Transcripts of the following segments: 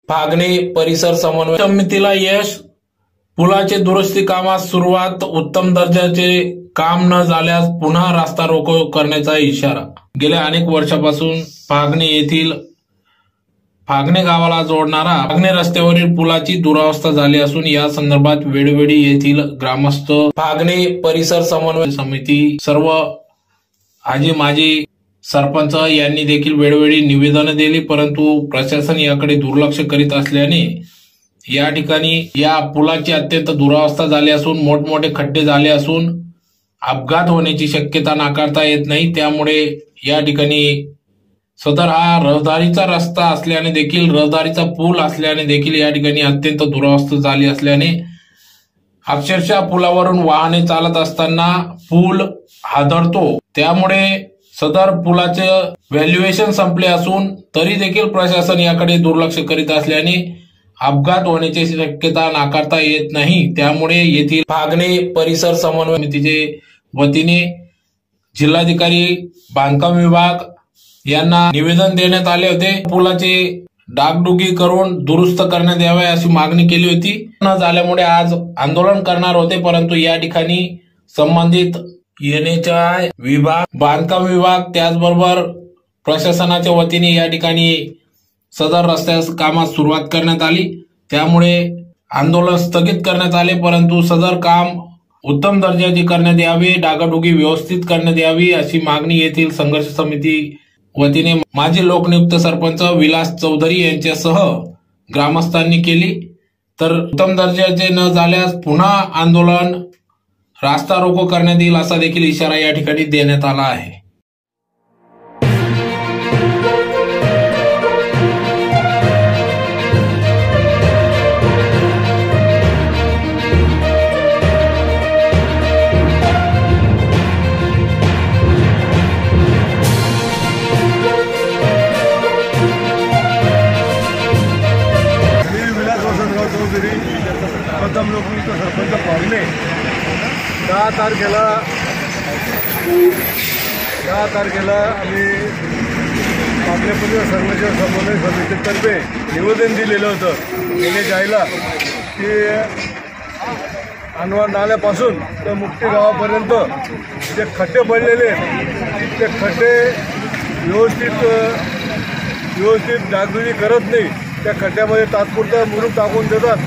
फागणे परिसर समन्वय समितीला यश, पुलाचे दुरुस्ती कामास सुरुवात, उत्तम दर्जाचे काम न झाल्यास पुन्हा रास्ता रोको करण्याचा इशारा। गेल्या अनेक वर्षापासून फागणे येथील फागणे गावाला जोडणारा फागणे रस्त्यावरील पुलाची दुरावस्था झाली असून या संदर्भात वेळोवेळी येथील ग्रामस्थ, फागणे परिसर समन्वय समिती, सर्व आजी माजी सरपंच यांनी देखील वेळोवेळी निवेदन दिली, परंतु प्रशासन याकडे दुर्लक्ष करीत असल्याने या ठिकाणी या पुलाची अत्यंत दुरावस्था झाली असून मोठमोठे खड्डे झाले असून अपघात होण्याची शक्यता नाकारता येत नाही। त्यामुळे या ठिकाणी सदर हा रहदारीचा रस्ता असल्याने देखील, रहदारीचा पूल असल्याने देखील या ठिकाणी अत्यंत दुरावस्था झाली असल्याने अक्षरशः पुलावरून वाहने चालत असताना पूल हादरतो। त्यामुळे सदर पुलाचे व्हॅल्युएशन संपले असून तरी देखील प्रशासन याकडे दुर्लक्ष करीत असल्याने अपघात होण्याची शक्यता नाकारता येत नाही। त्यामुळे येथील फागणे परिसर समन्वय समितीचे वतीने जिल्हाधिकारी बांधकाम विभाग यांना निवेदन देण्यात आले होते। पुलाचे डागडुगी करून दुरुस्त करण्यात यावे अशी मागणी केली होती। न झाल्यामुळे आज आंदोलन करणार होते, परंतु या ठिकाणी संबंधित NHAI विभाग, बांधकाम विभाग त्याचबरोबर प्रशासनाच्या वतीने या ठिकाणी सदर रस्त्यास कामास सुरुवात करण्यात आली। त्यामुळे आंदोलन स्थगित करण्यात आले, परंतु सदर काम उत्तम दर्जाचे करण्यात यावे, डागाडुगी व्यवस्थित करण्यात यावी अशी मागणी येथील संघर्ष समिती वतीने माजी लोकनियुक्त सरपंच विलास चौधरी यांच्यासह ग्रामस्थांनी केली। तर उत्तम दर्जाचे न झाल्यास पुन्हा आंदोलन, रास्ता रोको करण्यात येईल असा देखील इशारा या ठिकाणी देण्यात आला आहे। प्रथम लोकनियुक्त सरपंच फागणे 10 तारखेला आम्ही आपल्या परिसर समन्वय समितीतर्फे निवेदन दिलेलं होतं NHAIला की अनवर नाल्यापासून तर मुक्ती गावापर्यंत जे खड्डे पडलेले ते खड्डे व्यवस्थित डागडुजी करत नाही। त्या खड्ड्यामध्ये तात्पुरतं मुरूम टाकून देतात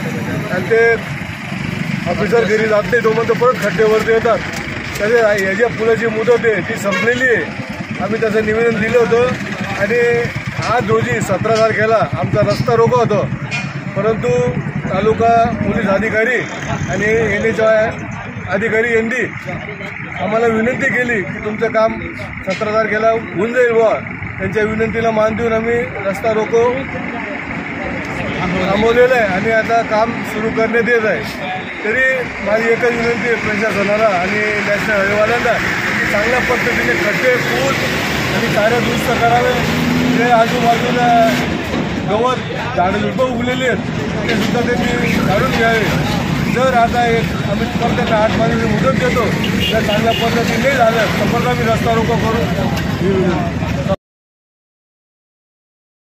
आणि ते ऑफिसर घरी जात नाही, तोपर्यंत परत खड्डेवरती येतात। त्याचे याच्या पुलाची मुदत आहे ती संपलेली आहे। आम्ही त्याचं निवेदन दिलं होतं आणि आज रोजी 17 तारखेला आमचा रस्ता रोको होतो, परंतु तालुका पोलीस अधिकारी आणि NHAI अधिकारी यांनी आम्हाला विनंती केली की तुमचं काम 17 तारखेला होऊन जाईल बुवा। त्यांच्या विनंतीला मान देऊन आम्ही रस्ता रोको थांबवलेलं आहे आणि आता काम सुरू करण्यात येत आहे। तरी माझी एकच विनंती आहे प्रशासनाला आणि नॅशनल हायवेवाल्यांना चांगल्या पद्धतीने खड्डे, पूल आणि तारा दुरुस्त करावे। जे आजूबाजूला गवत झाडं झुडपं उगलेली आहेत ते सुद्धा त्यांनी काढून घ्यावे। जर आता आम्ही फक्त 8 महिन्याची मुदत देतो, जर चांगल्या पद्धतीने झालं तर मग आम्ही रस्ता रोको करू।